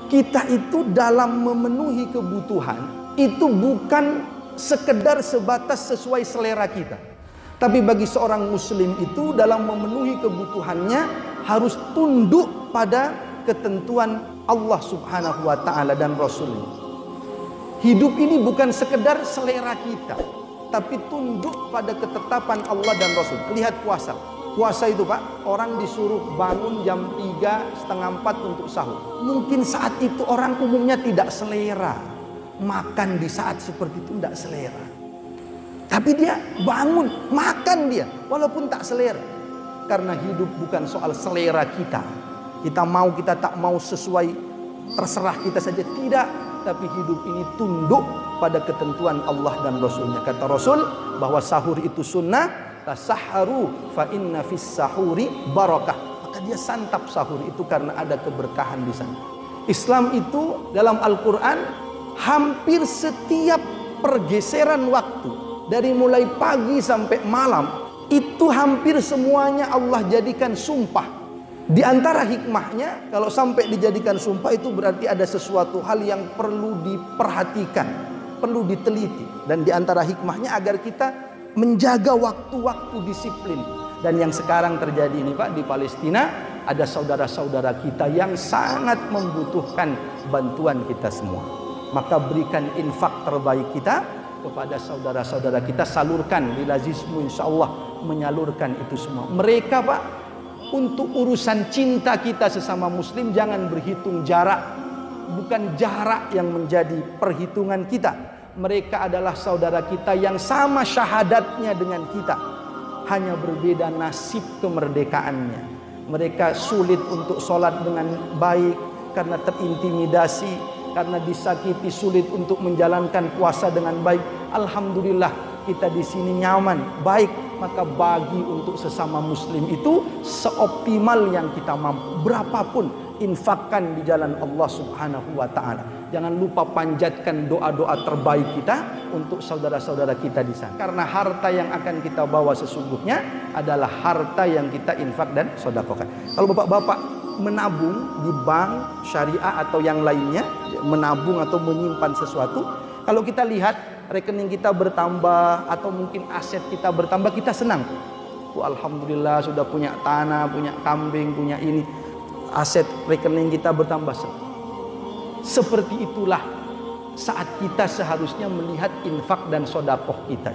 Kita itu dalam memenuhi kebutuhan itu bukan sekedar sebatas sesuai selera kita. Tapi bagi seorang muslim itu dalam memenuhi kebutuhannya harus tunduk pada ketentuan Allah Subhanahu wa taala dan Rasulnya. Hidup ini bukan sekedar selera kita, tapi tunduk pada ketetapan Allah dan Rasul. Lihat puasa. Puasa itu Pak, orang disuruh bangun jam 3, setengah 4 untuk sahur. Mungkin saat itu orang umumnya tidak selera. Makan di saat seperti itu tidak selera. Tapi dia bangun, makan dia, walaupun tak selera. Karena hidup bukan soal selera kita. Kita mau, kita tak mau, sesuai, terserah kita saja. Tidak. Tapi hidup ini tunduk pada ketentuan Allah dan Rasulnya. Kata Rasul bahwa sahur itu sunnah. Tasahharu fa inna fis sahuri barakah. Maka dia santap sahur itu karena ada keberkahan di sana. Islam itu dalam Al-Quran hampir setiap pergeseran waktu, dari mulai pagi sampai malam, itu hampir semuanya Allah jadikan sumpah. Di antara hikmahnya, kalau sampai dijadikan sumpah itu berarti ada sesuatu hal yang perlu diperhatikan, perlu diteliti. Dan di antara hikmahnya agar kita menjaga waktu-waktu disiplin. Dan yang sekarang terjadi ini Pak, di Palestina ada saudara-saudara kita yang sangat membutuhkan bantuan kita semua. Maka berikan infak terbaik kita kepada saudara-saudara kita, salurkan bilazismu, insyaallah menyalurkan itu semua. Mereka Pak, untuk urusan cinta kita sesama muslim jangan berhitung jarak. Bukan jarak yang menjadi perhitungan kita. Mereka adalah saudara kita yang sama syahadatnya dengan kita. Hanya berbeda nasib kemerdekaannya. Mereka sulit untuk sholat dengan baik karena terintimidasi, karena disakiti, sulit untuk menjalankan puasa dengan baik. Alhamdulillah kita di sini nyaman, baik. Maka bagi untuk sesama muslim itu seoptimal yang kita mampu. Berapapun infakkan di jalan Allah Subhanahu wa ta'ala. Jangan lupa panjatkan doa-doa terbaik kita untuk saudara-saudara kita di sana. Karena harta yang akan kita bawa sesungguhnya adalah harta yang kita infak dan sedekahkan. Kalau bapak-bapak menabung di bank syariah atau yang lainnya, menabung atau menyimpan sesuatu, kalau kita lihat rekening kita bertambah atau mungkin aset kita bertambah, kita senang. Alhamdulillah sudah punya tanah, punya kambing, punya ini. Aset rekening kita bertambah. Seperti itulah saat kita seharusnya melihat infak dan sedekah kita.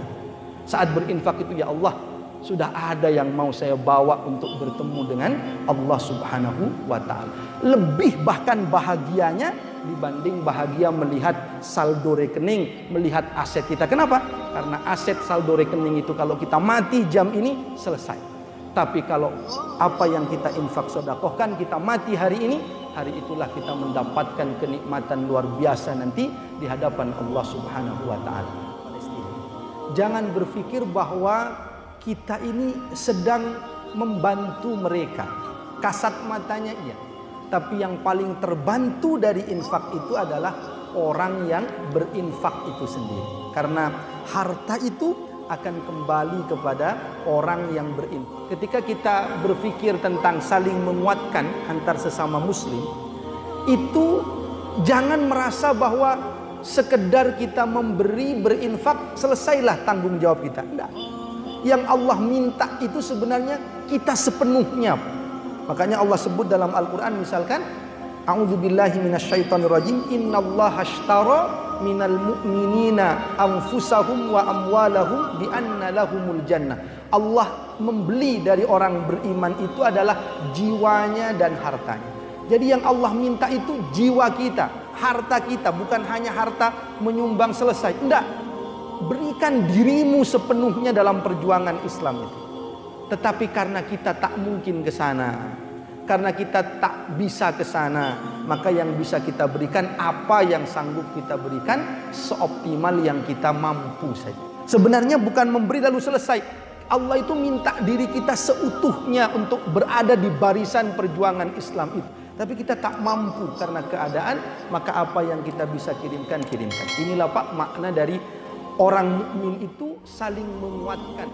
Saat berinfak itu, ya Allah, sudah ada yang mau saya bawa untuk bertemu dengan Allah Subhanahu wa ta'ala. Lebih bahkan bahagianya dibanding bahagia melihat saldo rekening, melihat aset kita. Kenapa? Karena aset saldo rekening itu kalau kita mati jam ini selesai. Tapi kalau apa yang kita infak sedekahkan, kita mati hari ini, hari itulah kita mendapatkan kenikmatan luar biasa nanti di hadapan Allah Subhanahu wa ta'ala. Jangan berpikir bahwa kita ini sedang membantu mereka. Kasat matanya iya. Tapi yang paling terbantu dari infak itu adalah orang yang berinfak itu sendiri. Karena harta itu akan kembali kepada orang yang berinfak. Ketika kita berpikir tentang saling menguatkan antar sesama muslim, itu jangan merasa bahwa sekedar kita memberi, berinfak, selesailah tanggung jawab kita. Tidak. Yang Allah minta itu sebenarnya kita sepenuhnya. Makanya Allah sebut dalam Al-Quran misalkan, A'udzubillahi minasyaitonirrajim, innallaha ashtara minal mu'minina anfusahum wa amwalahum bi anna lahumul jannah. Allah membeli dari orang beriman itu adalah jiwanya dan hartanya. Jadi yang Allah minta itu jiwa kita, harta kita, bukan hanya harta menyumbang selesai. Enggak. Berikan dirimu sepenuhnya dalam perjuangan Islam itu. Tetapi karena kita tak mungkin ke sana, karena kita tak bisa ke sana, maka yang bisa kita berikan, apa yang sanggup kita berikan, seoptimal yang kita mampu saja. Sebenarnya bukan memberi lalu selesai. Allah itu minta diri kita seutuhnya untuk berada di barisan perjuangan Islam itu. Tapi kita tak mampu karena keadaan, maka apa yang kita bisa kirimkan, kirimkan. Inilah Pak makna dari orang mukmin itu saling menguatkan.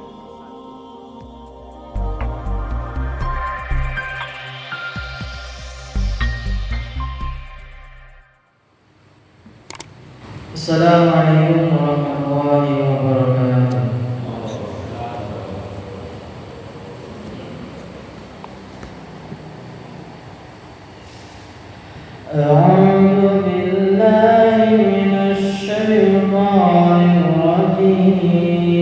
Assalamualaikum warahmatullahi wabarakatuh. A'udzu billahi minasy syaithanir rajim.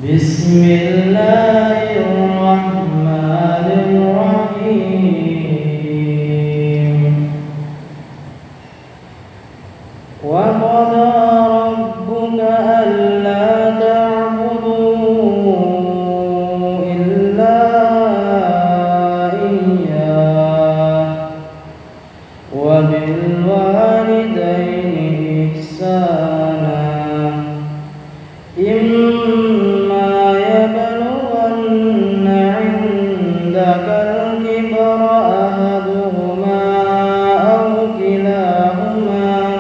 Bismillahirrahmanirrahim. Wa qala rabbuka alla ta'budu illa iyyah wa bil walidayni ihsana imma yablughanna 'indaka al-kibara ahaduhuma aw kilahuma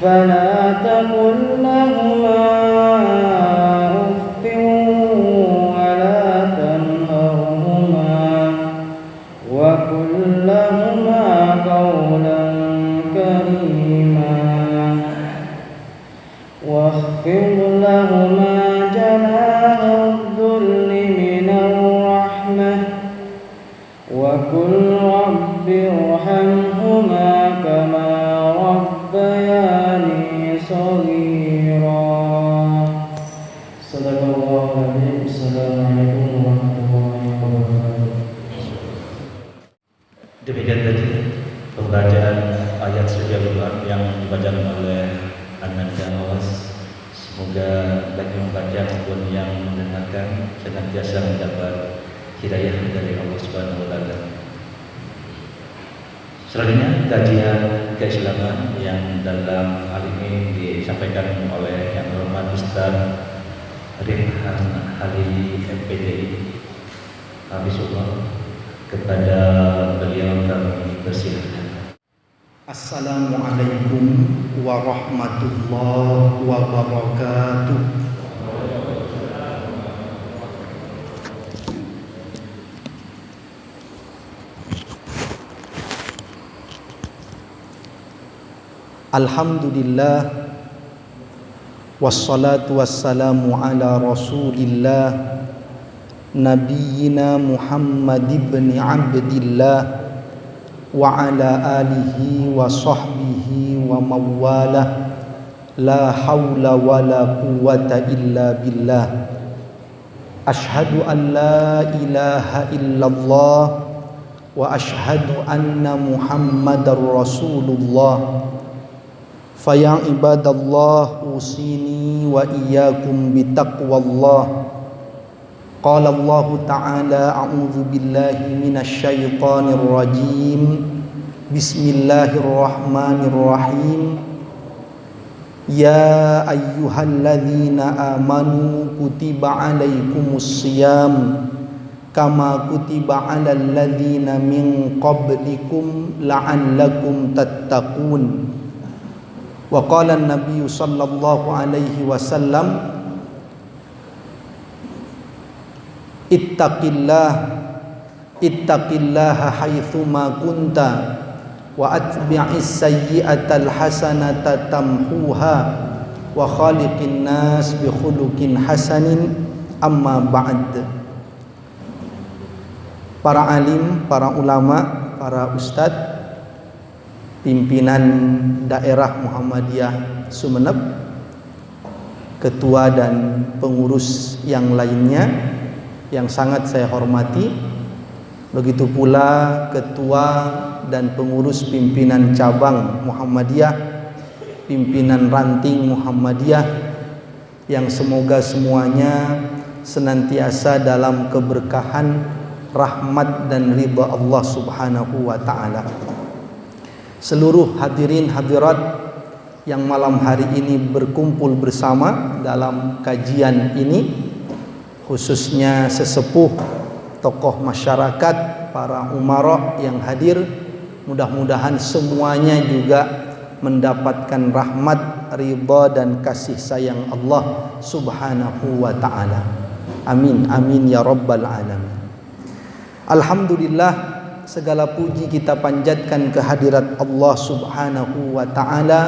فلا تقل لهما أف ولا تنهرهما وقل لهما قولا كريما واخفض لهما جناح الذل من الرحمة وقل رب ارحمهما كما ربياني صغيرا. Sadaqallahul Azim. Assalamualaikum warahmatullahi wabarakatuh. Demikian tadi pembacaan ayat suci Al-Quran yang dibacakan oleh Ananda Awas. Semoga bagi yang membaca maupun yang mendengarkan senantiasa mendapat hidayah dari Allah Subhanahu wa taala. Selanjutnya kajian keislaman yang dalam hal ini disampaikan oleh Yang Terhormat Ustaz Rifhan Ali MPDI Habibullah. Kepada beliau kami persilakan. Assalamualaikum warahmatullahi wabarakatuh. Alhamdulillah wassalatu wassalamu ala Rasulillah Nabiyyina Muhammad ibn Abdillah wa ala alihi wa sahbihi wa mawalah. La hawla wa la quwwata illa billah. Ashhadu an la ilaha illallah wa ashhadu anna Muhammadar Rasulullah. Faya ibadallah usini wa iyyakum bitaqwallah. Qala Allah ta'ala a'udzu billahi minasy syaithanir rajim. Bismillahirrahmanirrahim. Ya ayyuhalladzina amanu kutiba alaikumus shiyam kama kutiba alal ladzina min qablikum la'allakum tattaqun. Wa qala an-nabiy sallallahu alaihi wasallam ittaqillaha haitsuma kunta wa atbi'is sayyi'atal hasanata tamhuha wa khaliqin nas bi khuluqin hasanin. Amma ba'd. Para alim, para ulama, para ustadz, pimpinan daerah Muhammadiyah Sumeneb, ketua dan pengurus yang lainnya yang sangat saya hormati, begitu pula ketua dan pengurus pimpinan cabang Muhammadiyah, pimpinan ranting Muhammadiyah, yang semoga semuanya senantiasa dalam keberkahan, rahmat dan ridha Allah Subhanahu wa taala. Seluruh hadirin hadirat yang malam hari ini berkumpul bersama dalam kajian ini, khususnya sesepuh, tokoh masyarakat, para umarok yang hadir, mudah-mudahan semuanya juga mendapatkan rahmat, ridha dan kasih sayang Allah Subhanahu wa taala. Amin amin ya rabbal alamin. Alhamdulillah, segala puji kita panjatkan kehadirat Allah Subhanahu wa taala.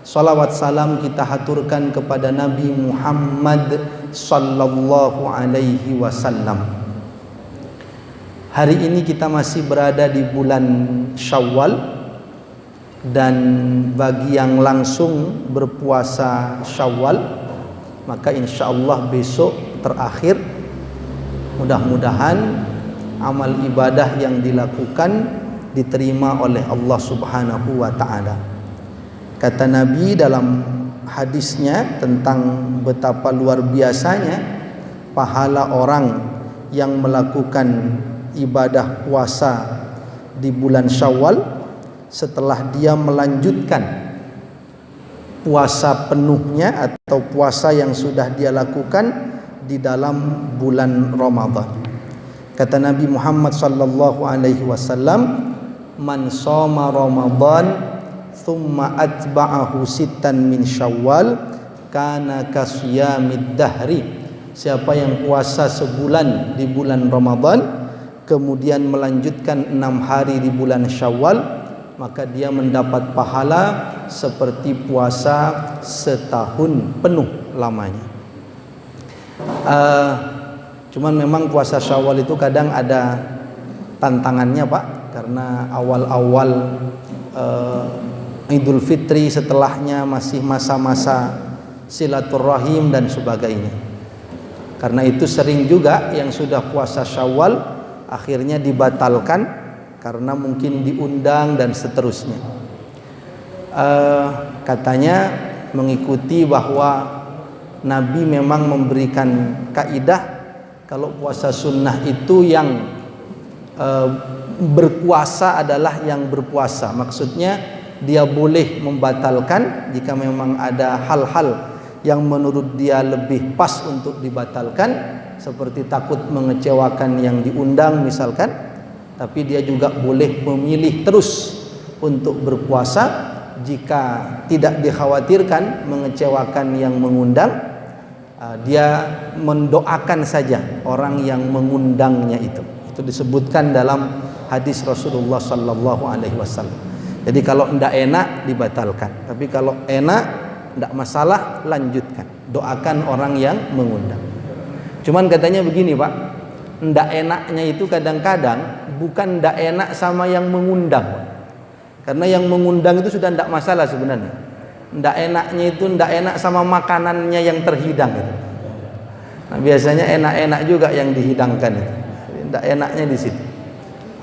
Salawat salam kita haturkan kepada Nabi Muhammad sallallahu alaihi wasallam. Hari ini kita masih berada di bulan Syawal, dan bagi yang langsung berpuasa Syawal, maka insyaallah besok terakhir. Mudah-mudahan amal ibadah yang dilakukan diterima oleh Allah Subhanahu wa taala. Kata Nabi dalam hadisnya tentang betapa luar biasanya pahala orang yang melakukan ibadah puasa di bulan Syawal setelah dia melanjutkan puasa penuhnya atau puasa yang sudah dia lakukan di dalam bulan Ramadan. Kata Nabi Muhammad sallallahu alaihi wasallam, "Man shoma Ramadan thumma atba'ahu sittan min Syawal kana kasiyamid dahri." Siapa yang puasa sebulan di bulan Ramadan kemudian melanjutkan 6 hari di bulan Syawal, maka dia mendapat pahala seperti puasa setahun penuh lamanya. Cuman memang puasa Syawal itu kadang ada tantangannya, Pak, karena awal-awal Idul Fitri, setelahnya masih masa-masa silaturahim dan sebagainya. Karena itu sering juga yang sudah puasa Syawal akhirnya dibatalkan karena mungkin diundang dan seterusnya. Katanya mengikuti bahwa Nabi memang memberikan kaidah kalau puasa sunnah itu yang berpuasa adalah yang berpuasa. Maksudnya dia boleh membatalkan jika memang ada hal-hal yang menurut dia lebih pas untuk dibatalkan, seperti takut mengecewakan yang diundang misalkan. Tapi dia juga boleh memilih terus untuk berpuasa jika tidak dikhawatirkan mengecewakan yang mengundang. Dia mendoakan saja orang yang mengundangnya itu. Itu disebutkan dalam hadis Rasulullah sallallahu alaihi wasallam. Jadi kalau tidak enak dibatalkan, tapi kalau enak tidak masalah lanjutkan. Doakan orang yang mengundang. Cuman katanya begini, Pak, tidak enaknya itu kadang-kadang bukan tidak enak sama yang mengundang, Pak. Karena yang mengundang itu sudah tidak masalah sebenarnya. Tidak enaknya itu tidak enak sama makanannya yang terhidang itu. Nah, biasanya enak-enak juga yang dihidangkan itu. Tidak enaknya di situ.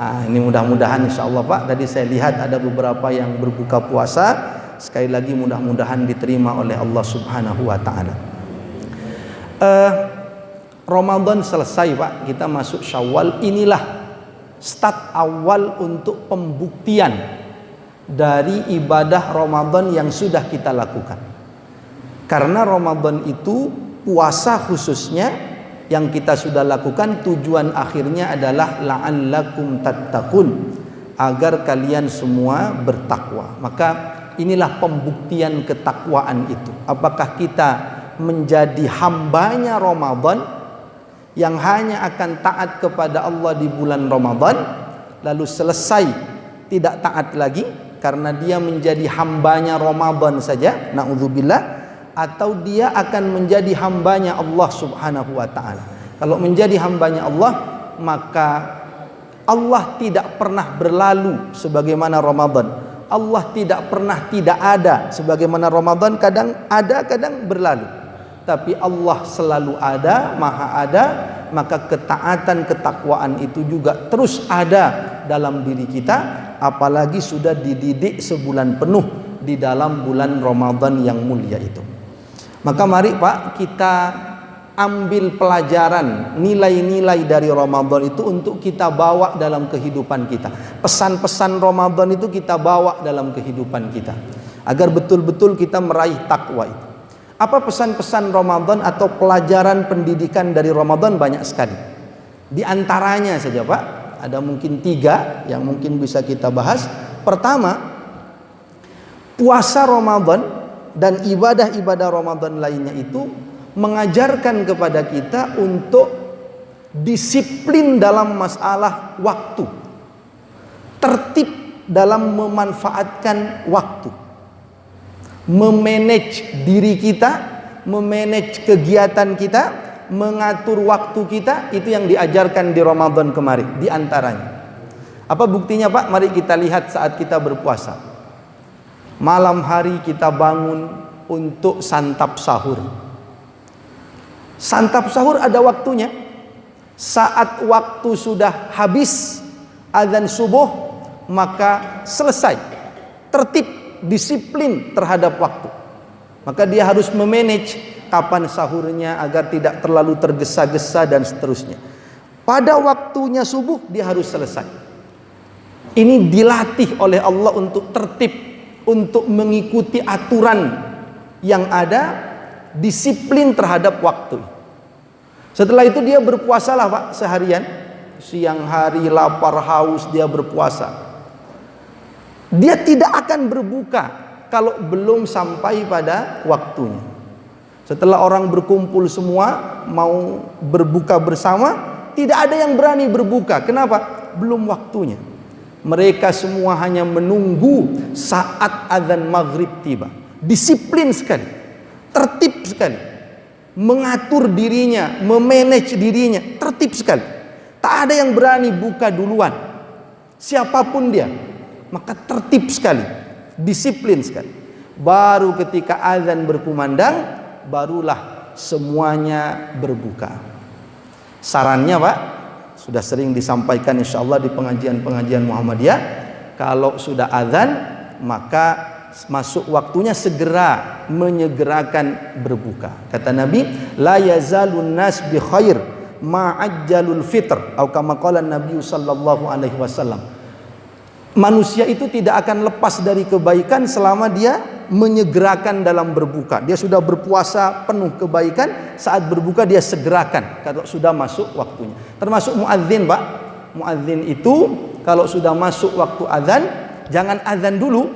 Ini mudah-mudahan insyaallah, Pak, tadi saya lihat ada beberapa yang berbuka puasa. Sekali lagi mudah-mudahan diterima oleh Allah Subhanahu wa taala. Ramadan selesai, Pak, kita masuk Syawal. Inilah start awal untuk pembuktian dari ibadah Ramadan yang sudah kita lakukan. Karena Ramadan itu puasa khususnya yang kita sudah lakukan, tujuan akhirnya adalah la'allakum tattaqun, agar kalian semua bertakwa. Maka inilah pembuktian ketakwaan itu. Apakah kita menjadi hambanya Ramadan yang hanya akan taat kepada Allah di bulan Ramadan, lalu selesai tidak taat lagi karena dia menjadi hambanya Ramadan saja, na'udzubillah, atau dia akan menjadi hambanya Allah Subhanahu wa ta'ala. Kalau menjadi hambanya Allah, maka Allah tidak pernah berlalu sebagaimana Ramadan. Allah tidak pernah tidak ada sebagaimana Ramadan, kadang ada, kadang berlalu. Tapi Allah selalu ada, maha ada, maka ketaatan, ketakwaan itu juga terus ada dalam diri kita, apalagi sudah dididik sebulan penuh di dalam bulan Ramadan yang mulia itu. Maka mari, Pak, kita ambil pelajaran, nilai-nilai dari Ramadan itu untuk kita bawa dalam kehidupan kita. Pesan-pesan Ramadan itu kita bawa dalam kehidupan kita, agar betul-betul kita meraih takwa itu. Apa pesan-pesan Ramadan atau pelajaran pendidikan dari Ramadan? Banyak sekali. Di antaranya saja, Pak, ada mungkin 3 yang mungkin bisa kita bahas. Pertama, puasa Ramadan dan ibadah-ibadah Ramadan lainnya itu mengajarkan kepada kita untuk disiplin dalam masalah waktu. tertib dalam memanfaatkan waktu, memanage diri kita, memanage kegiatan kita, mengatur waktu kita. Itu yang diajarkan di Ramadan kemarin, di antaranya. Apa buktinya Pak? Mari kita lihat saat kita berpuasa. Malam hari kita bangun untuk santap sahur. Santap sahur ada waktunya. Saat waktu sudah habis azan subuh, maka selesai. Tertib, disiplin terhadap waktu. Maka dia harus memanage kapan sahurnya agar tidak terlalu tergesa-gesa dan seterusnya. Pada waktunya subuh dia harus selesai. Ini dilatih oleh Allah untuk tertib, untuk mengikuti aturan yang ada, disiplin terhadap waktu. Setelah itu dia berpuasalah Pak seharian. Siang hari lapar haus dia berpuasa. Dia tidak akan berbuka kalau belum sampai pada waktunya. Setelah orang berkumpul semua mau berbuka bersama, tidak ada yang berani berbuka. Kenapa? Belum waktunya. Mereka semua hanya menunggu saat azan maghrib tiba. Disiplin sekali, tertib sekali, mengatur dirinya, memanage dirinya, tertib sekali. Tak ada yang berani buka duluan, siapapun dia. Maka tertib sekali, disiplin sekali. Baru ketika azan berkumandang, barulah semuanya berbuka. Sarannya Pak, sudah sering disampaikan insyaallah di pengajian-pengajian Muhammadiyah, kalau sudah azan maka masuk waktunya segera menyegerakan berbuka. Kata Nabi, la yazalun nas bi khair ma'ajjalul fitr, atau kama qala Nabi sallallahu alaihi wasallam. Manusia itu tidak akan lepas dari kebaikan selama dia menyegerakan dalam berbuka. Dia sudah berpuasa penuh kebaikan, saat berbuka dia segerakan kalau sudah masuk waktunya. Termasuk muadzin Pak. Muadzin itu kalau sudah masuk waktu azan, jangan azan dulu.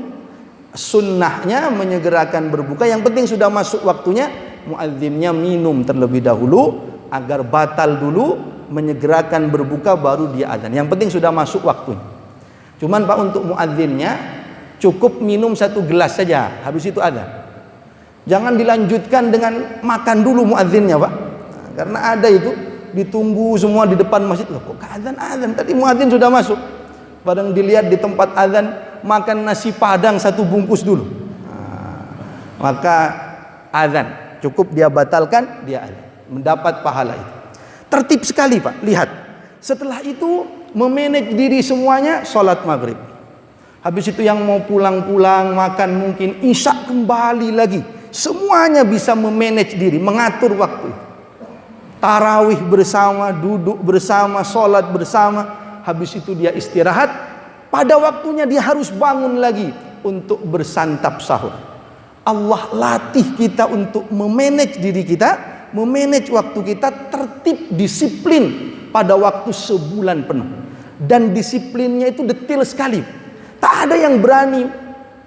Sunnahnya menyegerakan berbuka. Yang penting sudah masuk waktunya, muadzinnya minum terlebih dahulu agar batal dulu, menyegerakan berbuka baru dia azan. Yang penting sudah masuk waktunya. Cuman Pak, untuk muadzinnya cukup minum 1 gelas saja, habis itu azan. Jangan dilanjutkan dengan makan dulu muadzinnya Pak. Nah, karena ada itu ditunggu semua di depan masjid. Loh, kok azan? Tadi muadzin sudah masuk. Padahal dilihat di tempat azan makan nasi padang 1 bungkus dulu. Nah, maka azan cukup dia batalkan, dia azan, mendapat pahala itu. Tertib sekali Pak. Lihat, setelah itu memanage diri semuanya, sholat maghrib. Habis itu yang mau pulang-pulang makan mungkin isya kembali lagi. Semuanya bisa memanage diri, mengatur waktu. Tarawih bersama, duduk bersama, sholat bersama. Habis itu dia istirahat. Pada waktunya dia harus bangun lagi untuk bersantap sahur. Allah latih kita untuk memanage diri kita, memanage waktu kita, tertib, disiplin pada waktu sebulan penuh. Dan disiplinnya itu detail sekali. Tak ada yang berani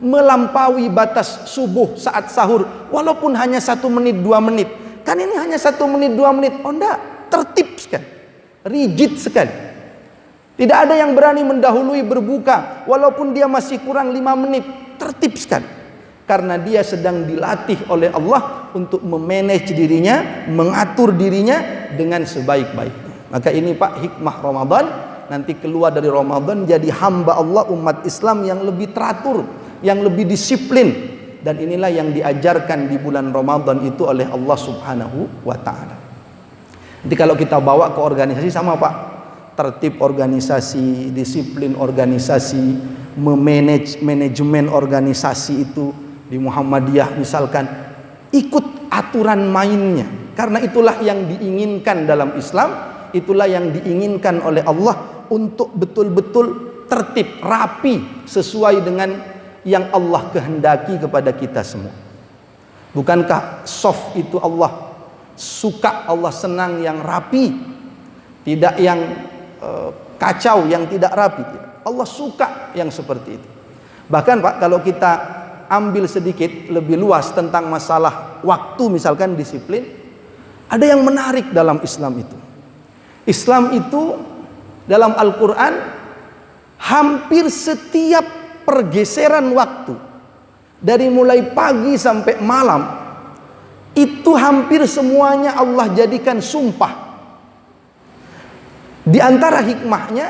melampaui batas subuh saat sahur, walaupun hanya 1 menit 2 menit. Kan ini hanya 1 menit 2 menit. Oh enggak, tertib sekali, rigid sekali. Tidak ada yang berani mendahului berbuka walaupun dia masih kurang 5 menit. Tertib sekali. Karena dia sedang dilatih oleh Allah untuk memanage dirinya, mengatur dirinya dengan sebaik-baiknya. Maka ini Pak, hikmah Ramadan. Nanti keluar dari Ramadan jadi hamba Allah, umat Islam yang lebih teratur, yang lebih disiplin. Dan inilah yang diajarkan di bulan Ramadan itu oleh Allah Subhanahu wa ta'ala. Jadi kalau kita bawa ke organisasi sama Pak, tertib organisasi, disiplin organisasi, manajemen organisasi itu di Muhammadiyah misalkan, ikut aturan mainnya. Karena itulah yang diinginkan dalam Islam, itulah yang diinginkan oleh Allah, untuk betul-betul tertib, rapi, sesuai dengan yang Allah kehendaki kepada kita semua. Bukankah soft itu Allah suka, Allah senang yang rapi, tidak yang kacau, yang tidak rapi. Allah suka yang seperti itu. Bahkan Pak, kalau kita ambil sedikit lebih luas tentang masalah waktu, misalkan disiplin, ada yang menarik dalam Islam itu. Islam itu dalam Al-Quran hampir setiap pergeseran waktu dari mulai pagi sampai malam itu hampir semuanya Allah jadikan sumpah. Di antara hikmahnya,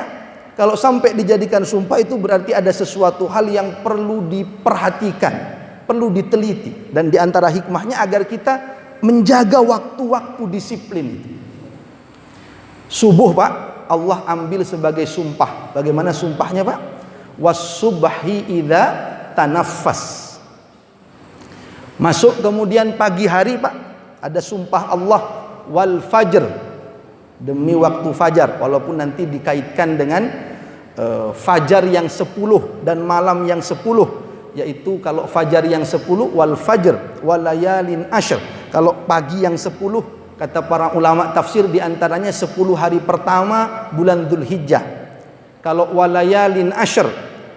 kalau sampai dijadikan sumpah itu berarti ada sesuatu hal yang perlu diperhatikan, perlu diteliti. Dan di antara hikmahnya agar kita menjaga waktu-waktu disiplin itu. Subuh Pak, Allah ambil sebagai sumpah. Bagaimana sumpahnya Pak? Was-subhi idza tanaffas. Masuk kemudian pagi hari Pak, ada sumpah Allah wal fajr, demi waktu fajar, walaupun nanti dikaitkan dengan fajar yang 10 dan malam yang 10, yaitu kalau fajar yang 10 wal fajr walayalin ashr, kalau pagi yang 10 kata para ulama tafsir diantaranya 10 hari pertama bulan Dzulhijjah. Kalau walayalin ashr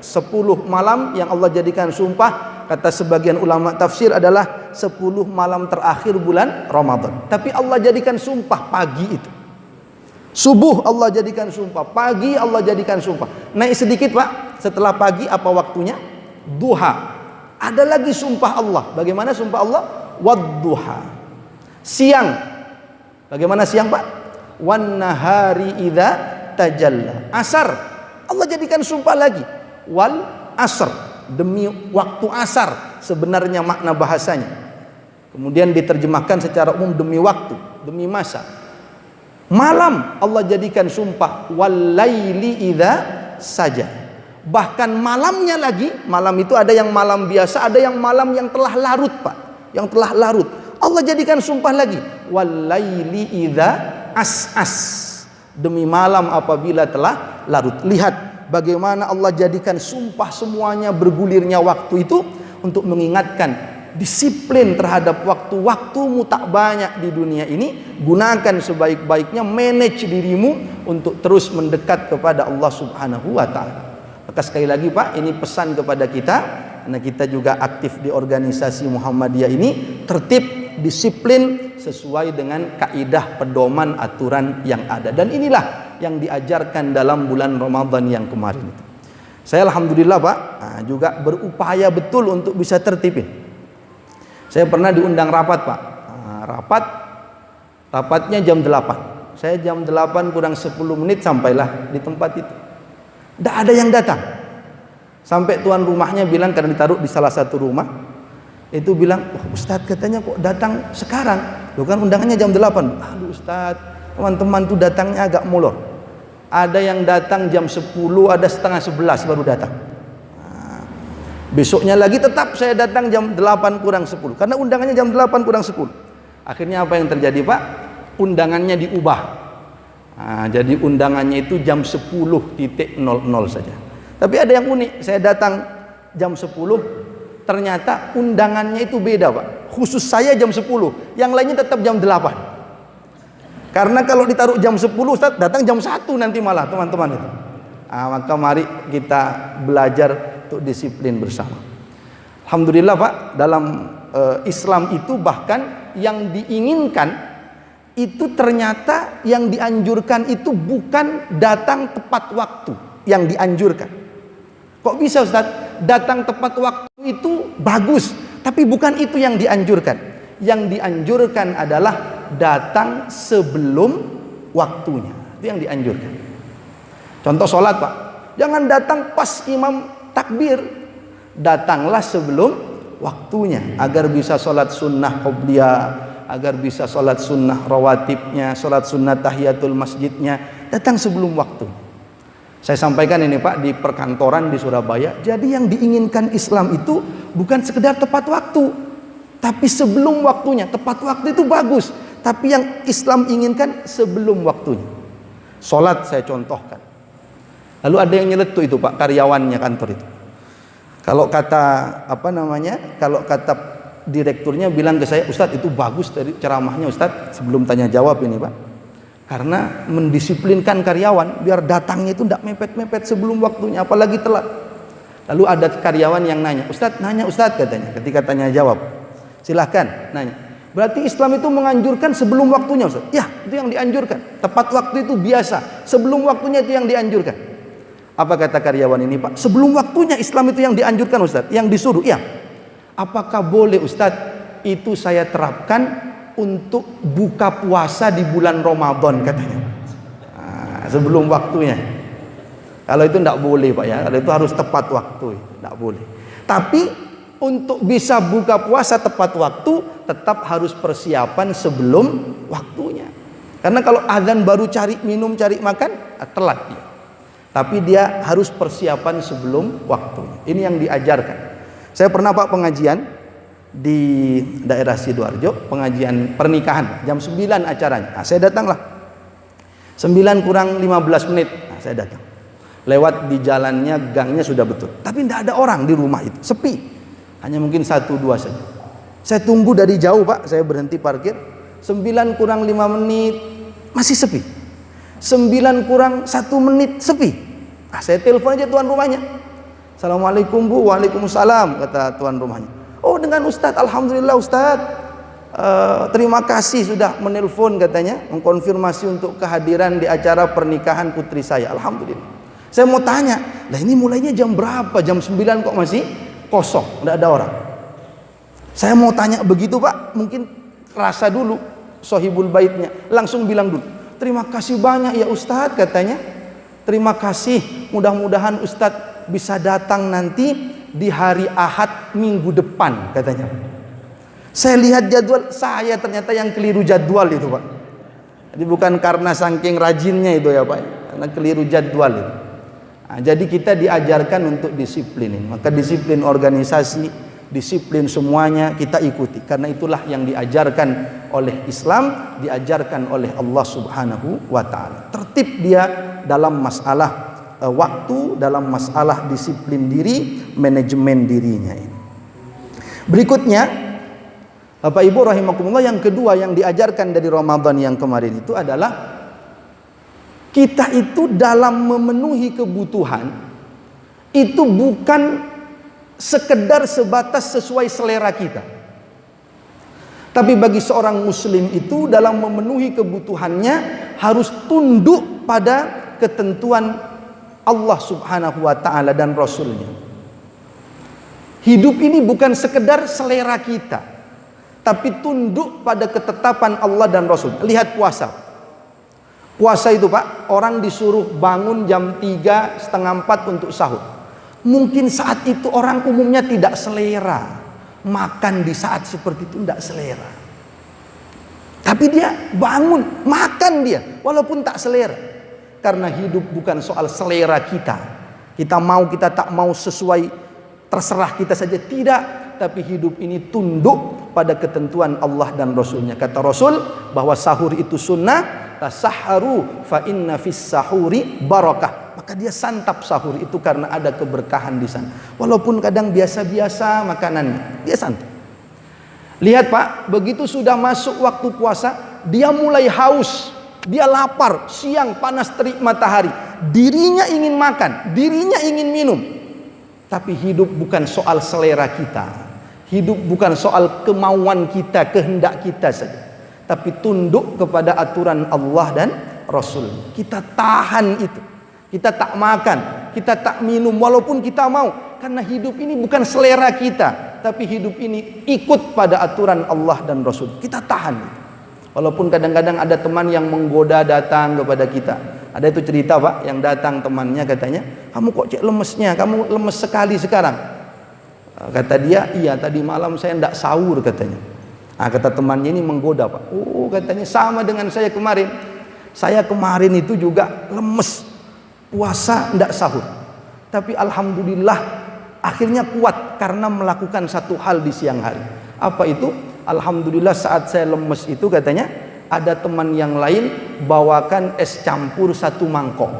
10 malam yang Allah jadikan sumpah, kata sebagian ulama tafsir adalah 10 malam terakhir bulan Ramadan. Tapi Allah jadikan sumpah pagi itu. Subuh Allah jadikan sumpah, pagi Allah jadikan sumpah. Naik sedikit Pak, setelah pagi apa waktunya? Duha. Ada lagi sumpah Allah. Bagaimana sumpah Allah? Wadduha. Siang. Bagaimana siang Pak? Wan nahari idza tajalla. Asar. Allah jadikan sumpah lagi. Wal asr. Demi waktu asar sebenarnya makna bahasanya. Kemudian diterjemahkan secara umum demi waktu, demi masa. Malam Allah jadikan sumpah walaili idza saja. Bahkan malamnya lagi, malam itu ada yang malam biasa, ada yang malam yang telah larut Pak, yang telah larut. Allah jadikan sumpah lagi walaili idza as'as. Demi malam apabila telah larut. Lihat bagaimana Allah jadikan sumpah semuanya bergulirnya waktu itu untuk mengingatkan disiplin terhadap waktu-waktumu tak banyak di dunia ini. Gunakan sebaik-baiknya, manage dirimu untuk terus mendekat kepada Allah Subhanahu wa ta'ala. Maka sekali lagi Pak, ini pesan kepada kita, karena kita juga aktif di organisasi Muhammadiyah ini, tertib, disiplin sesuai dengan kaidah pedoman aturan yang ada. Dan inilah yang diajarkan dalam bulan Ramadan yang kemarin itu. Saya alhamdulillah Pak juga berupaya betul untuk bisa tertibin. Saya pernah diundang rapat Pak. Rapatnya jam 8. Saya jam 8 kurang 10 menit sampailah di tempat itu. Tidak ada yang datang. Sampai tuan rumahnya bilang, karena ditaruh di salah satu rumah, itu bilang, Ustadz katanya kok datang sekarang? Loh kan undangannya jam 8. Aduh Ustadz, teman-teman tuh datangnya agak molor. Ada yang datang jam 10, ada setengah 11 baru datang. Besoknya lagi tetap saya datang jam 8 kurang 10. Karena undangannya jam 8 kurang 10. Akhirnya apa yang terjadi Pak? Undangannya diubah. Jadi undangannya itu jam 10.00 saja. Tapi ada yang unik. Saya datang jam 10. Ternyata undangannya itu beda Pak. Khusus saya jam 10. Yang lainnya tetap jam 8. Karena kalau ditaruh jam 10 Ustaz, datang jam 1 nanti malah teman-teman itu. Maka mari kita belajar untuk disiplin bersama. Alhamdulillah Pak, dalam Islam itu bahkan yang diinginkan itu ternyata yang dianjurkan itu bukan datang tepat waktu yang dianjurkan. Kok bisa Ustaz? Datang tepat waktu itu bagus, tapi bukan itu yang dianjurkan. Yang dianjurkan adalah datang sebelum waktunya. Itu yang dianjurkan. Contoh sholat Pak, jangan datang pas imam takbir, datanglah sebelum waktunya agar bisa sholat sunnah qobliyah, agar bisa sholat sunnah rawatibnya, sholat sunnah tahiyatul masjidnya, datang sebelum waktu. Saya sampaikan ini Pak di perkantoran di Surabaya. Jadi yang diinginkan Islam itu bukan sekedar tepat waktu, tapi sebelum waktunya. Tepat waktu itu bagus, tapi yang Islam inginkan sebelum waktunya. Sholat saya contohkan. Lalu ada yang nyeletuk itu Pak, karyawannya kantor itu. Kalau kata kalau kata direkturnya bilang ke saya, Ustadz itu bagus dari ceramahnya Ustadz, sebelum tanya jawab ini Pak. Karena mendisiplinkan karyawan biar datangnya itu tidak mepet-mepet sebelum waktunya, apalagi telat. Lalu ada karyawan yang nanya, Ustadz katanya ketika tanya jawab. Silahkan nanya. Berarti Islam itu menganjurkan sebelum waktunya Ustadz? Ya, itu yang dianjurkan. Tepat waktu itu biasa, sebelum waktunya itu yang dianjurkan. Apa kata karyawan ini, Pak? Sebelum waktunya Islam itu yang dianjurkan Ustadz, yang disuruh. Iya. Apakah boleh Ustadz itu saya terapkan untuk buka puasa di bulan Ramadan katanya. Sebelum waktunya. Kalau itu tidak boleh Pak ya. Kalau itu harus tepat waktu, tidak boleh. Tapi untuk bisa buka puasa tepat waktu tetap harus persiapan sebelum waktunya. Karena kalau azan baru cari minum, cari makan, telat dia. Tapi dia harus persiapan sebelum waktunya. Ini yang diajarkan. Saya pernah Pak pengajian di daerah Sidoarjo, pengajian pernikahan, jam 9 acaranya. Nah, saya datanglah 9 kurang 15 menit. Nah, saya datang. Lewat di jalannya, gangnya sudah betul. Tapi tidak ada orang di rumah itu, sepi. Hanya mungkin 1-2 saja. Saya tunggu dari jauh Pak, saya berhenti parkir. 9 kurang 5 menit, masih sepi. 9 kurang 1 menit, sepi. Nah, saya telepon aja tuan rumahnya. Assalamualaikum Bu. Waalaikumsalam, kata tuan rumahnya. Oh, dengan Ustadz, alhamdulillah Ustadz. Terima kasih sudah menelpon katanya, mengkonfirmasi untuk kehadiran di acara pernikahan putri saya. Alhamdulillah. Saya mau tanya, lah ini mulainya jam berapa? Jam 9 kok masih kosong, tidak ada orang. Saya mau tanya begitu Pak, mungkin rasa dulu sohibul baitnya, langsung bilang dulu, terima kasih banyak ya Ustadz katanya. Terima kasih, mudah-mudahan Ustadz bisa datang nanti di hari Ahad minggu depan katanya. Saya lihat jadwal, saya ternyata yang keliru jadwal itu Pak. Jadi bukan karena saking rajinnya itu ya Pak, karena keliru jadwal itu. Nah, jadi kita diajarkan untuk disiplin ini. Maka disiplin organisasi, disiplin semuanya kita ikuti. Karena itulah yang diajarkan oleh Islam, diajarkan oleh Allah Subhanahu wa taala. Tertib dia dalam masalah waktu, dalam masalah disiplin diri, manajemen dirinya ini. Berikutnya, Bapak Ibu rahimakumullah, yang kedua yang diajarkan dari Ramadan yang kemarin itu adalah kita itu dalam memenuhi kebutuhan itu bukan sekedar sebatas sesuai selera kita. Tapi bagi seorang muslim itu dalam memenuhi kebutuhannya harus tunduk pada ketentuan Allah Subhanahu wa taala dan Rasulnya. Hidup ini bukan sekedar selera kita, tapi tunduk pada ketetapan Allah dan Rasul. Lihat puasa. Puasa itu Pak, orang disuruh bangun jam 3, setengah 4 untuk sahur. Mungkin saat itu orang umumnya tidak selera. Makan di saat seperti itu tidak selera. Tapi dia bangun, makan dia, walaupun tak selera. Karena hidup bukan soal selera kita. Kita mau, kita tak mau, sesuai terserah kita saja, tidak. Tapi hidup ini tunduk pada ketentuan Allah dan Rasulnya. Kata Rasul bahwa sahur itu sunnah. Tasaharu fa inna fis sahuri barakah. Maka dia santap sahur itu karena ada keberkahan di sana. Walaupun kadang biasa-biasa makanannya, dia santap. Lihat Pak, begitu sudah masuk waktu puasa, dia mulai haus, dia lapar, siang panas terik matahari, dirinya ingin makan, dirinya ingin minum. Tapi hidup bukan soal selera kita. Hidup bukan soal kemauan kita, kehendak kita saja. Tapi tunduk kepada aturan Allah dan Rasul. Kita tahan itu. Kita tak makan, kita tak minum walaupun kita mau. Karena hidup ini bukan selera kita, tapi hidup ini ikut pada aturan Allah dan Rasul. Kita tahan itu. Walaupun kadang-kadang ada teman yang menggoda datang kepada kita. Ada itu cerita Pak, yang datang temannya katanya, kamu kok cek lemesnya, kamu lemes sekali sekarang. Kata dia, iya tadi malam saya tidak sahur katanya. Nah, kata temannya ini menggoda Pak. Oh katanya sama dengan saya kemarin. Saya kemarin itu juga lemes, puasa tidak sahur. Tapi alhamdulillah akhirnya kuat karena melakukan satu hal di siang hari. Apa itu? Alhamdulillah saat saya lemes itu katanya ada teman yang lain bawakan es campur 1 mangkok.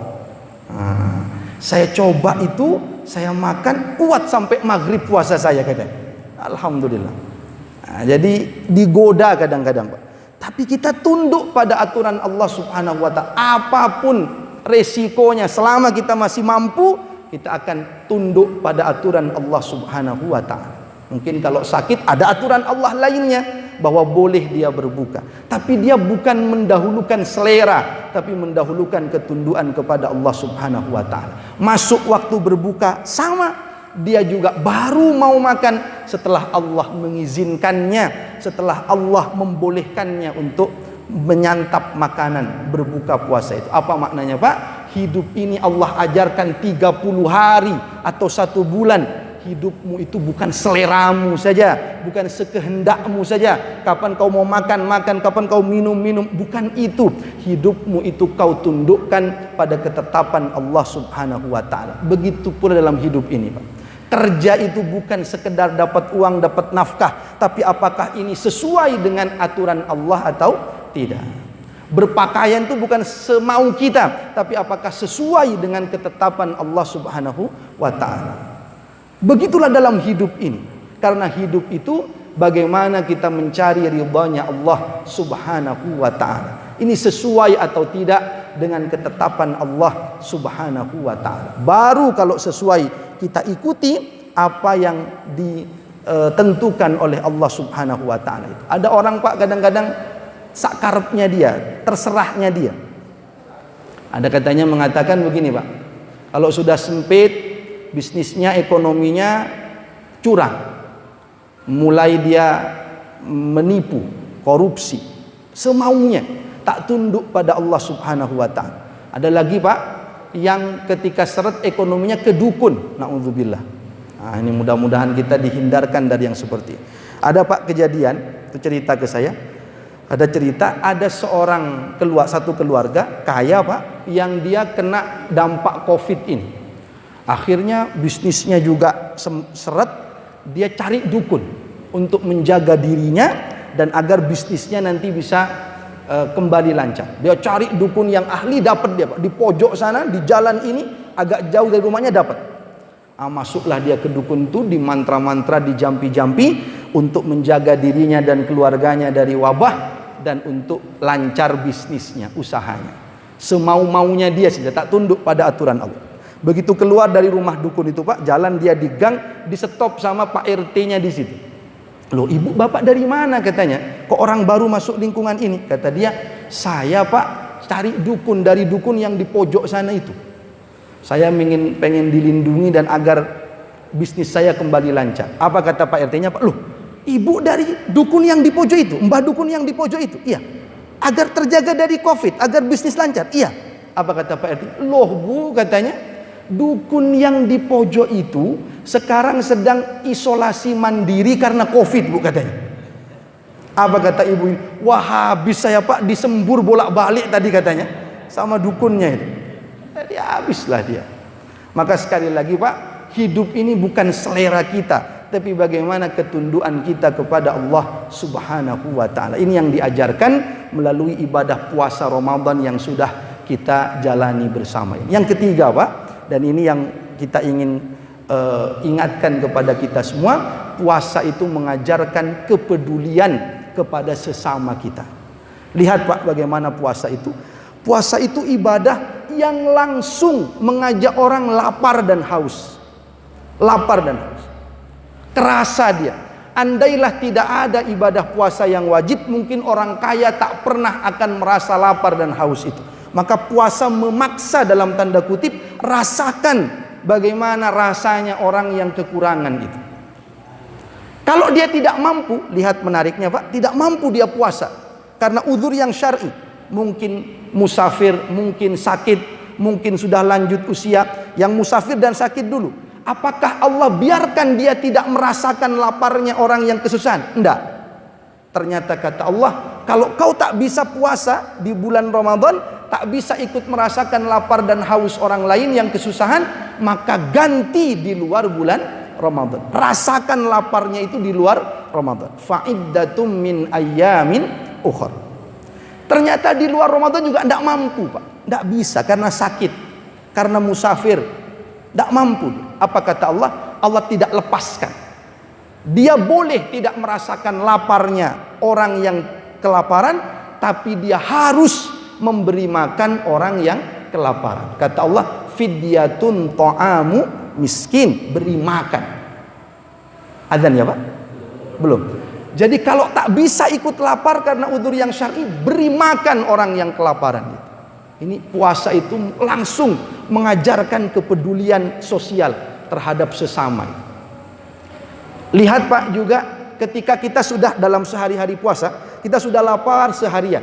Nah, saya coba itu, saya makan kuat sampai maghrib puasa saya katanya. Alhamdulillah. Nah, jadi digoda kadang-kadang Pak. Tapi kita tunduk pada aturan Allah Subhanahu wa taala. Apapun resikonya, selama kita masih mampu, kita akan tunduk pada aturan Allah Subhanahu wa taala. Mungkin kalau sakit ada aturan Allah lainnya. bahwa boleh dia berbuka. Tapi dia bukan mendahulukan selera, tapi mendahulukan ketundukan kepada Allah Subhanahu wa taala. Masuk waktu berbuka sama, dia juga baru mau makan setelah Allah mengizinkannya, setelah Allah membolehkannya untuk menyantap makanan berbuka puasa itu. Apa maknanya, Pak? Hidup ini Allah ajarkan 30 hari atau 1 bulan. Hidupmu itu bukan seleramu saja, bukan sekehendakmu saja. Kapan kau mau makan, makan, kapan kau minum, minum, bukan itu. Hidupmu itu kau tundukkan pada ketetapan Allah Subhanahu wa taala. Begitu pula dalam hidup ini, Pak. Kerja itu bukan sekedar dapat uang, dapat nafkah, tapi apakah ini sesuai dengan aturan Allah atau tidak. Berpakaian itu bukan semau kita, tapi apakah sesuai dengan ketetapan Allah Subhanahu wa taala. Begitulah dalam hidup ini. Karena hidup itu bagaimana kita mencari ridhanya Allah Subhanahu wa taala. Ini sesuai atau tidak dengan ketetapan Allah Subhanahu wa taala. Baru kalau sesuai kita ikuti apa yang ditentukan oleh Allah Subhanahu wa taala itu. Ada orang, Pak, kadang-kadang sakarepnya dia, terserahnya dia. Ada katanya mengatakan begini, Pak. Kalau sudah sempit, bisnisnya, ekonominya curang, mulai dia menipu, korupsi, semaunya, tak tunduk pada Allah Subhanahu wa ta'ala. Ada lagi, Pak, yang ketika seret ekonominya ke dukun, na'udzubillah. Nah, ini mudah-mudahan kita dihindarkan dari yang seperti ini. Ada, Pak, kejadian, itu cerita ke saya. Ada cerita, ada seorang satu keluarga kaya, Pak, yang dia kena dampak COVID ini. Akhirnya bisnisnya juga seret, dia cari dukun untuk menjaga dirinya dan agar bisnisnya nanti bisa kembali lancar. Dia cari dukun yang ahli, dapat dia, Pak, di pojok sana, di jalan ini agak jauh dari rumahnya dapat. Masuklah dia ke dukun itu, di mantra-mantra, di jampi-jampi untuk menjaga dirinya dan keluarganya dari wabah dan untuk lancar bisnisnya, usahanya. Semau-maunya dia saja, tak tunduk pada aturan Allah. Begitu keluar dari rumah dukun itu, Pak, jalan dia di gang, di stop sama Pak RT-nya di situ. Loh, ibu bapak dari mana, katanya? Kok orang baru masuk lingkungan ini? Kata dia, saya, Pak, cari dukun dari dukun yang di pojok sana itu. Saya pengen dilindungi dan agar bisnis saya kembali lancar. Apa kata Pak RT-nya, Pak? Loh, ibu dari dukun yang di pojok itu, mbah dukun yang di pojok itu? Iya. Agar terjaga dari COVID, agar bisnis lancar? Iya. Apa kata Pak RT? Loh, Bu, katanya, dukun yang di pojok itu sekarang sedang isolasi mandiri karena COVID, Bu, katanya. Apa kata ibu? Wah, habis saya, Pak, disembur bolak-balik tadi, katanya, sama dukunnya itu. Jadi habislah dia. Maka sekali lagi, Pak, hidup ini bukan selera kita, tapi bagaimana ketundukan kita kepada Allah Subhanahu wa ta'ala. Ini yang diajarkan melalui ibadah puasa Ramadan yang sudah kita jalani bersama ini. Yang ketiga, Pak, dan ini yang kita ingin ingatkan kepada kita semua, puasa itu mengajarkan kepedulian kepada sesama kita. Lihat, Pak, bagaimana puasa itu. Puasa itu ibadah yang langsung mengajak orang lapar dan haus. Lapar dan haus. Kerasa dia. Andailah tidak ada ibadah puasa yang wajib, mungkin orang kaya tak pernah akan merasa lapar dan haus itu. Maka puasa memaksa, dalam tanda kutip, rasakan bagaimana rasanya orang yang kekurangan itu. Kalau dia tidak mampu, lihat menariknya, Pak, tidak mampu dia puasa karena uzur yang syar'i. Mungkin musafir, mungkin sakit, mungkin sudah lanjut usia. Yang musafir dan sakit dulu, apakah Allah biarkan dia tidak merasakan laparnya orang yang kesusahan? Enggak. Ternyata kata Allah, kalau kau tak bisa puasa di bulan Ramadan, tak bisa ikut merasakan lapar dan haus orang lain yang kesusahan, maka ganti di luar bulan Ramadan. Rasakan laparnya itu di luar Ramadan. Fa'iddatum min ayyamin ukhra. Ternyata di luar Ramadan juga tidak mampu, Pak. Tidak bisa karena sakit, karena musafir. Tidak mampu. Apa kata Allah? Allah tidak lepaskan. Dia boleh tidak merasakan laparnya orang yang kelaparan, tapi dia harus memberi makan orang yang kelaparan. Kata Allah, fidyatun ta'amu miskin, beri makan. Adzan ya, Pak? Belum. Jadi kalau tak bisa ikut lapar karena udzur yang syar'i, beri makan orang yang kelaparan. Ini puasa itu langsung mengajarkan kepedulian sosial terhadap sesama. Lihat Pak juga ketika kita sudah dalam sehari-hari puasa, kita sudah lapar seharian.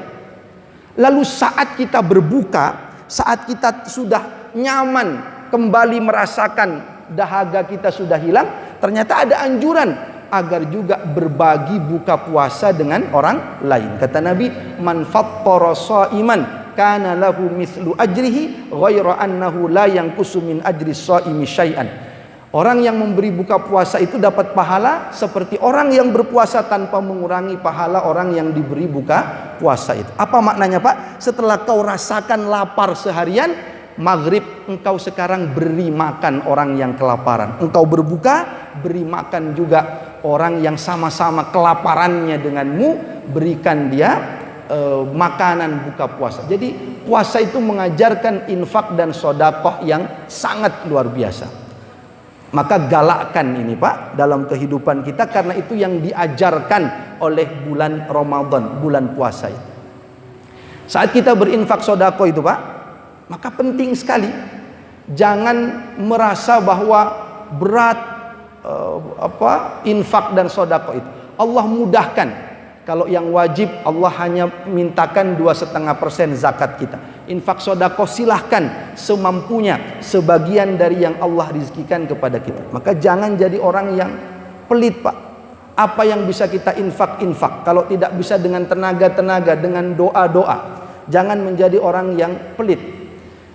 Lalu saat kita berbuka, saat kita sudah nyaman kembali merasakan dahaga kita sudah hilang, ternyata ada anjuran agar juga berbagi buka puasa dengan orang lain. Kata Nabi, man fattara sha'iman kana lahu mithlu ajrihi ghaira annahu la yanqusu min ajri shaimi syai'an. Orang yang memberi buka puasa itu dapat pahala seperti orang yang berpuasa tanpa mengurangi pahala orang yang diberi buka puasa itu. Apa maknanya Pak? Setelah kau rasakan lapar seharian, maghrib engkau sekarang beri makan orang yang kelaparan. Engkau berbuka, beri makan juga orang yang sama-sama kelaparannya denganmu, berikan dia makanan buka puasa. Jadi puasa itu mengajarkan infak dan sedekah yang sangat luar biasa. Maka galakkan ini Pak dalam kehidupan kita, karena itu yang diajarkan oleh bulan Ramadan, bulan puasa itu. Saat kita berinfak sedekah itu Pak, maka penting sekali jangan merasa bahwa berat infak dan sedekah itu. Allah mudahkan. Kalau yang wajib Allah hanya mintakan 2,5% zakat kita. Infak sedekah silahkan semampunya, sebagian dari yang Allah rizkikan kepada kita. Maka jangan jadi orang yang pelit Pak. Apa yang bisa kita infak. Kalau tidak bisa dengan tenaga, dengan doa. Jangan menjadi orang yang pelit.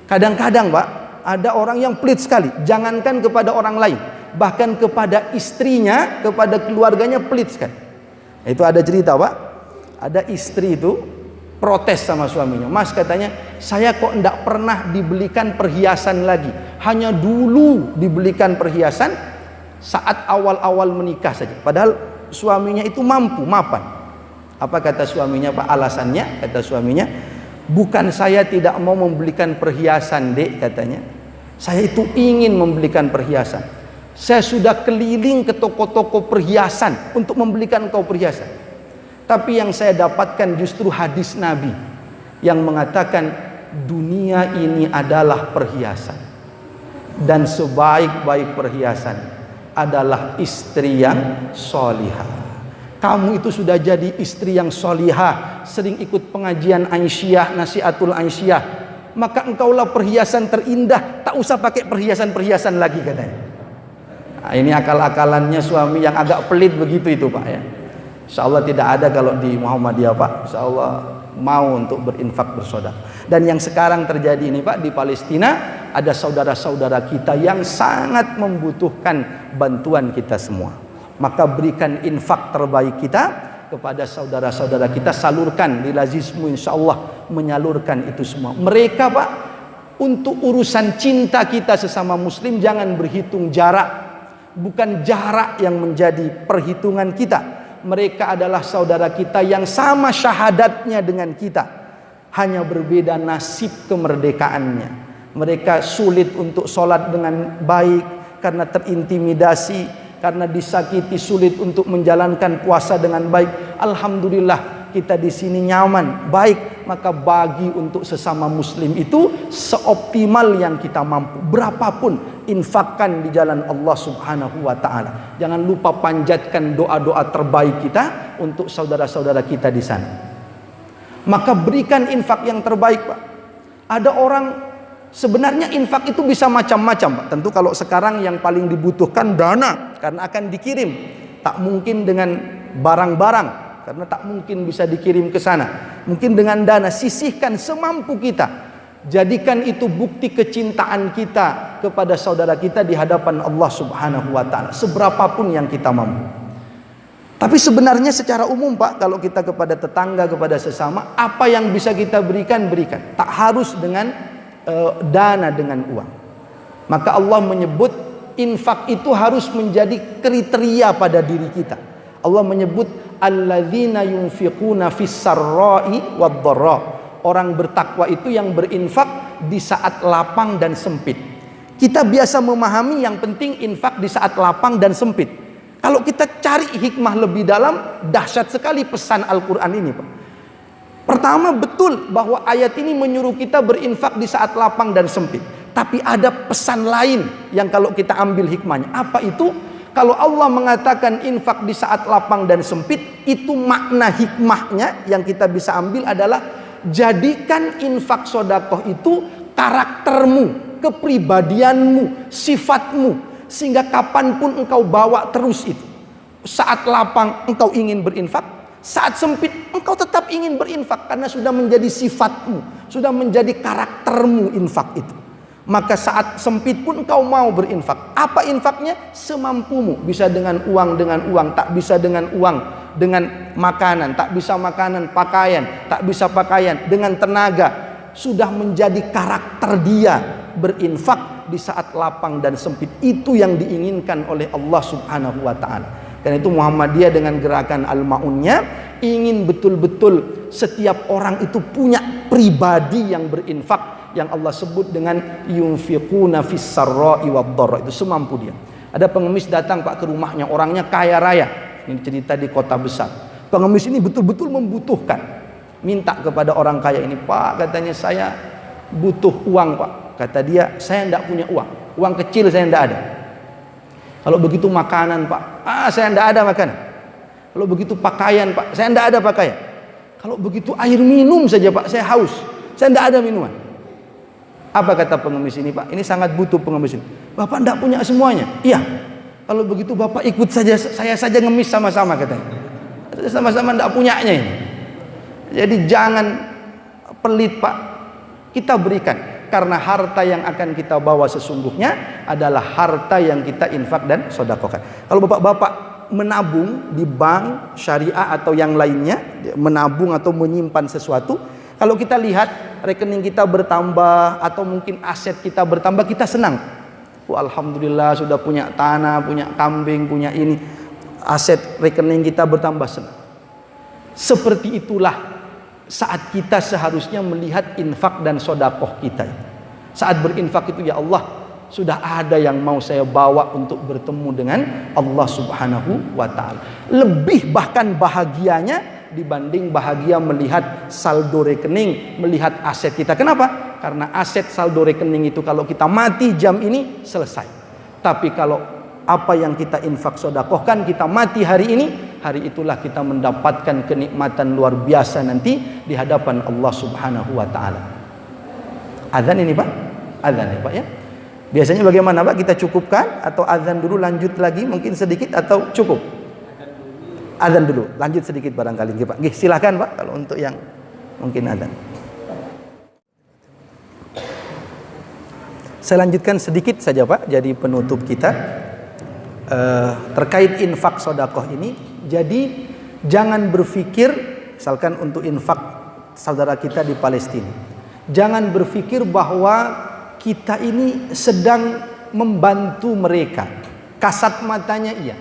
Kadang-kadang Pak, ada orang yang pelit sekali. Jangankan kepada orang lain, bahkan kepada istrinya, kepada keluarganya pelit sekali. Itu ada cerita Pak, ada istri itu protes sama suaminya. Mas, katanya, saya kok enggak pernah dibelikan perhiasan lagi. Hanya dulu dibelikan perhiasan saat awal-awal menikah saja. Padahal suaminya itu mampu, mapan. Apa kata suaminya Pak? Alasannya, kata suaminya, bukan saya tidak mau membelikan perhiasan Dek, katanya. Saya itu ingin membelikan perhiasan. Saya sudah keliling ke toko-toko perhiasan untuk membelikan engkau perhiasan. Tapi yang saya dapatkan justru hadis Nabi yang mengatakan dunia ini adalah perhiasan. Dan sebaik-baik perhiasan adalah istri yang solihah. Kamu itu sudah jadi istri yang solihah, sering ikut pengajian Aisyah, nasihatul Aisyah, maka engkaulah perhiasan terindah. Tak usah pakai perhiasan-perhiasan lagi, katanya. Nah, ini akal-akalannya suami yang agak pelit begitu itu Pak ya. Insya Allah tidak ada kalau di Muhammadiyah Pak. Insya Allah mau untuk berinfak bersedekah. Dan yang sekarang terjadi ini Pak di Palestina, ada saudara-saudara kita yang sangat membutuhkan bantuan kita semua. Maka berikan infak terbaik kita kepada saudara-saudara kita, salurkan di Lazismu, insya Allah menyalurkan itu semua. Mereka Pak, untuk urusan cinta kita sesama muslim jangan berhitung jarak. Bukan jarak yang menjadi perhitungan kita. Mereka adalah saudara kita yang sama syahadatnya dengan kita, hanya berbeda nasib kemerdekaannya. Mereka sulit untuk sholat dengan baik karena terintimidasi, karena disakiti, sulit untuk menjalankan puasa dengan baik. Alhamdulillah kita di sini nyaman, baik. Maka bagi untuk sesama muslim itu seoptimal yang kita mampu. Berapapun infakkan di jalan Allah Subhanahu wa ta'ala. Jangan lupa panjatkan doa-doa terbaik kita untuk saudara-saudara kita di sana. Maka berikan infak yang terbaik Pak. Ada orang, sebenarnya infak itu bisa macam-macam Pak. Tentu kalau sekarang yang paling dibutuhkan dana, karena akan dikirim. Tak mungkin dengan barang-barang, karena tak mungkin bisa dikirim ke sana. Mungkin dengan dana, sisihkan semampu kita. Jadikan itu bukti kecintaan kita kepada saudara kita di hadapan Allah Subhanahu wa ta'ala, seberapapun yang kita mampu. Tapi sebenarnya secara umum Pak, kalau kita kepada tetangga, kepada sesama, apa yang bisa kita berikan, berikan. Tak harus dengan dana, dengan uang. Maka Allah menyebut infak itu harus menjadi kriteria pada diri kita. Allah menyebut alladzina yunfiquna fis sarra'i wad dharra. Orang bertakwa itu yang berinfak di saat lapang dan sempit. Kita biasa memahami yang penting infak di saat lapang dan sempit. Kalau kita cari hikmah lebih dalam, dahsyat sekali pesan Al-Quran ini, Pak. Pertama, betul bahwa ayat ini menyuruh kita berinfak di saat lapang dan sempit. Tapi ada pesan lain yang kalau kita ambil hikmahnya. Apa itu? Kalau Allah mengatakan infak di saat lapang dan sempit, itu makna hikmahnya yang kita bisa ambil adalah jadikan infak sodakoh itu karaktermu, kepribadianmu, sifatmu. Sehingga kapanpun engkau bawa terus itu. Saat lapang engkau ingin berinfak, saat sempit engkau tetap ingin berinfak, karena sudah menjadi sifatmu, sudah menjadi karaktermu infak itu. Maka saat sempit pun engkau mau berinfak. Apa infaknya? Semampumu. Bisa dengan uang, tak bisa dengan uang, dengan makanan, tak bisa makanan, pakaian, tak bisa pakaian, dengan tenaga. Sudah menjadi karakter dia berinfak di saat lapang dan sempit. Itu yang diinginkan oleh Allah Subhanahu wa ta'ala. Karena itu Muhammadiyah dengan gerakan Al-Ma'unnya ingin betul-betul setiap orang itu punya pribadi yang berinfak, yang Allah sebut dengan yunfiquna fis sarra'i wad dharra, itu semampu dia. Ada pengemis datang, Pak, ke rumahnya, orangnya kaya raya. Ini cerita di kota besar. Pengemis ini betul-betul membutuhkan. Minta kepada orang kaya ini, Pak, katanya saya butuh uang, Pak. Kata dia, saya tidak punya uang. Uang kecil saya tidak ada. Kalau begitu makanan, Pak, saya tidak ada makanan. Kalau begitu pakaian, Pak, saya tidak ada pakaian. Kalau begitu air minum saja, Pak, saya haus, saya tidak ada minuman. Apa kata pengemis ini, Pak? Ini sangat butuh pengemis ini. Bapak tidak punya semuanya. Iya. Kalau begitu Bapak ikut saja, saya saja ngemis sama-sama, katanya. Sama-sama tidak punyanya ini. Jadi jangan pelit, Pak. Kita berikan. Karena harta yang akan kita bawa sesungguhnya adalah harta yang kita infak dan sodakokan. Kalau bapak-bapak menabung di bank syariah atau yang lainnya, menabung atau menyimpan sesuatu, kalau kita lihat rekening kita bertambah atau mungkin aset kita bertambah, kita senang. Alhamdulillah sudah punya tanah, punya kambing, punya ini, aset rekening kita bertambah, senang. Seperti itulah saat kita seharusnya melihat infak dan sodakoh kita. Saat berinfak itu, ya Allah, sudah ada yang mau saya bawa untuk bertemu dengan Allah Subhanahu wa ta'ala. Lebih bahkan bahagianya dibanding bahagia melihat saldo rekening, melihat aset kita. Kenapa? Karena aset saldo rekening itu kalau kita mati jam ini selesai. Tapi kalau apa yang kita infak sodakohkan, kita mati hari ini, hari itulah kita mendapatkan kenikmatan luar biasa nanti di hadapan Allah Subhanahu wa ta'ala. Azan ini, Pak? Azan ya, Pak, ya? Biasanya bagaimana, Pak? Kita cukupkan atau azan dulu lanjut lagi mungkin sedikit atau cukup? Azan dulu, lanjut sedikit barangkali, Pak. Silakan, Pak, kalau untuk yang mungkin azan. Saya lanjutkan sedikit saja, Pak, jadi penutup kita. Terkait infak sodakoh ini, jadi jangan berpikir, misalkan untuk infak saudara kita di Palestina, jangan berpikir bahwa kita ini sedang membantu mereka. Kasat matanya iya,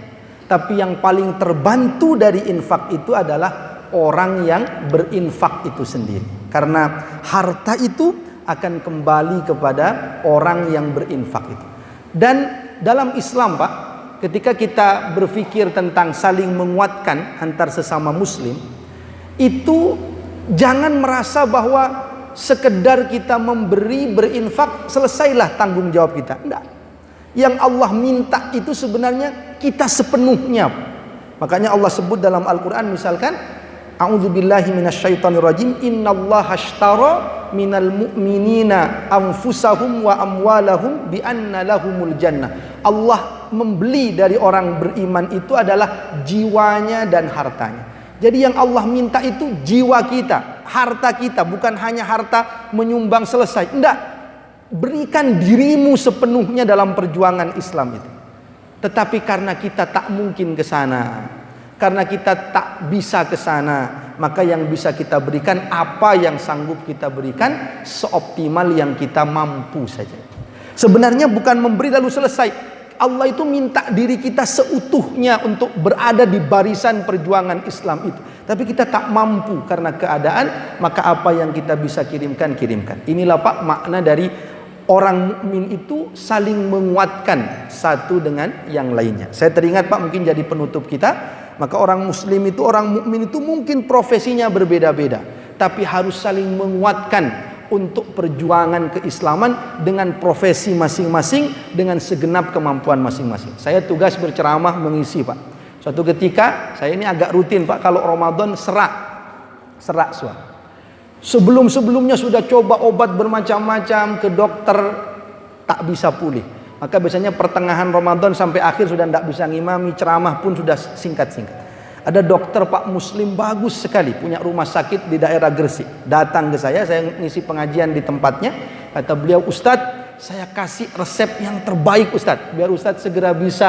tapi yang paling terbantu dari infak itu adalah orang yang berinfak itu sendiri, karena harta itu akan kembali kepada orang yang berinfak itu. Dan dalam Islam, Pak, ketika kita berpikir tentang saling menguatkan antar sesama muslim, itu jangan merasa bahwa sekedar kita memberi, berinfak, selesailah tanggung jawab kita. Enggak. Yang Allah minta itu sebenarnya kita sepenuhnya. Makanya Allah sebut dalam Al-Quran misalkan, a'udzubillahi minasyaitonirrajim, innallaha ashtara minal mu'minina anfusahum wa amwalahum bi anna lahumul jannah. Allah membeli dari orang beriman itu adalah jiwanya dan hartanya. Jadi yang Allah minta itu jiwa kita, harta kita, bukan hanya harta menyumbang selesai. Enggak. Berikan dirimu sepenuhnya dalam perjuangan Islam itu. Tetapi karena kita tak mungkin ke sana, karena kita tak bisa ke sana, maka yang bisa kita berikan, apa yang sanggup kita berikan, seoptimal yang kita mampu saja. Sebenarnya bukan memberi lalu selesai. Allah itu minta diri kita seutuhnya untuk berada di barisan perjuangan Islam itu. Tapi kita tak mampu karena keadaan, maka apa yang kita bisa kirimkan, kirimkan. Inilah, Pak, makna dari orang mukmin itu saling menguatkan satu dengan yang lainnya. Saya teringat Pak, mungkin jadi penutup kita, maka orang muslim itu, orang mukmin itu mungkin profesinya berbeda-beda, tapi harus saling menguatkan untuk perjuangan keislaman dengan profesi masing-masing, dengan segenap kemampuan masing-masing. Saya tugas berceramah mengisi Pak. Suatu ketika, saya ini agak rutin Pak, kalau Ramadan serak suara. Sebelum-sebelumnya sudah coba obat bermacam-macam, ke dokter tak bisa pulih. Maka biasanya pertengahan Ramadan sampai akhir sudah tidak bisa ngimami, ceramah pun sudah singkat-singkat. Ada dokter Pak Muslim bagus sekali, punya rumah sakit di daerah Gresik. Datang ke saya ngisi pengajian di tempatnya. Kata beliau, Ustadz, saya kasih resep yang terbaik Ustadz, biar Ustadz segera bisa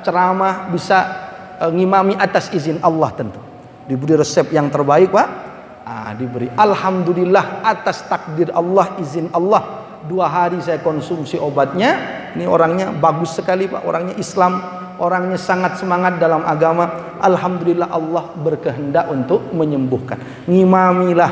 ceramah, bisa ngimami atas izin Allah tentu. Diberi resep yang terbaik Pak. Diberi. Alhamdulillah atas takdir Allah, izin Allah. 2 hari saya konsumsi obatnya. Ini orangnya bagus sekali Pak, orangnya Islam, orangnya sangat semangat dalam agama. Alhamdulillah Allah berkehendak untuk menyembuhkan. Ngimamilah,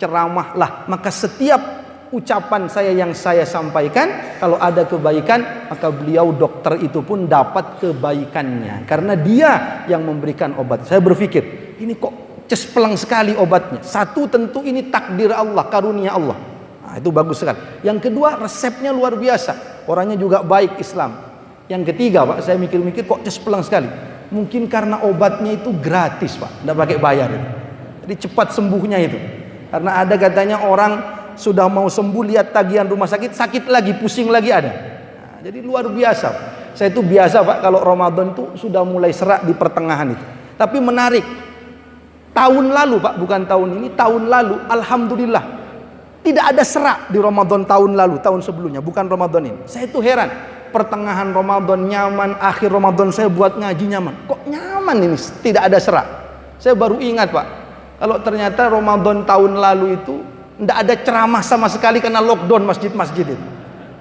ceramahlah. Maka setiap ucapan saya yang saya sampaikan, kalau ada kebaikan, maka beliau dokter itu pun dapat kebaikannya, karena dia yang memberikan obat. Saya berpikir, ini kok cespelang sekali obatnya. Satu, tentu ini takdir Allah, karunia Allah. Itu bagus sekali. Yang kedua, resepnya luar biasa. Orangnya juga baik, Islam. Yang ketiga Pak, saya mikir-mikir kok cespelang sekali. Mungkin karena obatnya itu gratis Pak, tidak pakai bayar itu. Jadi cepat sembuhnya itu. Karena ada katanya orang sudah mau sembuh, lihat tagihan rumah sakit, sakit lagi, pusing lagi ada. Jadi luar biasa. Saya itu biasa Pak, kalau Ramadan itu sudah mulai serak di pertengahan itu. Tapi menarik, tahun lalu Pak, bukan tahun ini, tahun lalu alhamdulillah tidak ada serak di Ramadan tahun lalu, tahun sebelumnya, bukan Ramadan ini. Saya itu heran, pertengahan Ramadan nyaman, akhir Ramadan saya buat ngaji nyaman. Kok nyaman ini, tidak ada serak? Saya baru ingat Pak, kalau ternyata Ramadan tahun lalu itu tidak ada ceramah sama sekali karena lockdown masjid-masjid itu.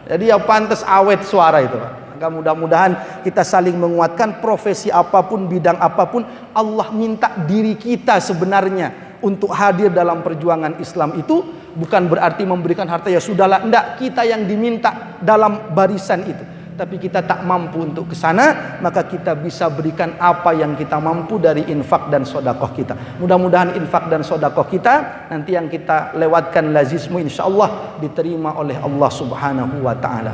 Jadi ya pantas awet suara itu Pak. Maka mudah-mudahan kita saling menguatkan, profesi apapun, bidang apapun. Allah minta diri kita sebenarnya untuk hadir dalam perjuangan Islam itu bukan berarti memberikan harta, ya sudahlah, enggak, kita yang diminta dalam barisan itu. Tapi kita tak mampu untuk ke sana, maka kita bisa berikan apa yang kita mampu dari infak dan sodakoh kita. Mudah-mudahan infak dan sodakoh kita nanti yang kita lewatkan lazismu insyaallah diterima oleh Allah Subhanahu wa ta'ala.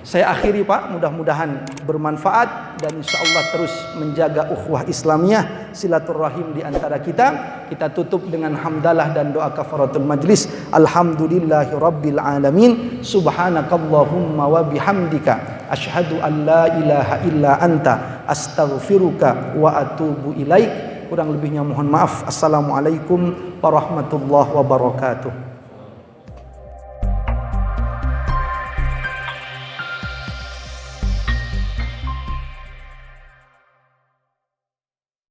Saya akhiri Pak, mudah-mudahan bermanfaat dan insyaallah terus menjaga ukhuwah Islamiyah, silaturahim di antara kita. Kita tutup dengan hamdalah dan doa kafaratul majlis. Alhamdulillahirabbil alamin. Subhanakallahumma wa bihamdika asyhadu an la ilaha illa anta astaghfiruka wa atubu ilaik. Kurang lebihnya mohon maaf. Assalamualaikum warahmatullahi wabarakatuh.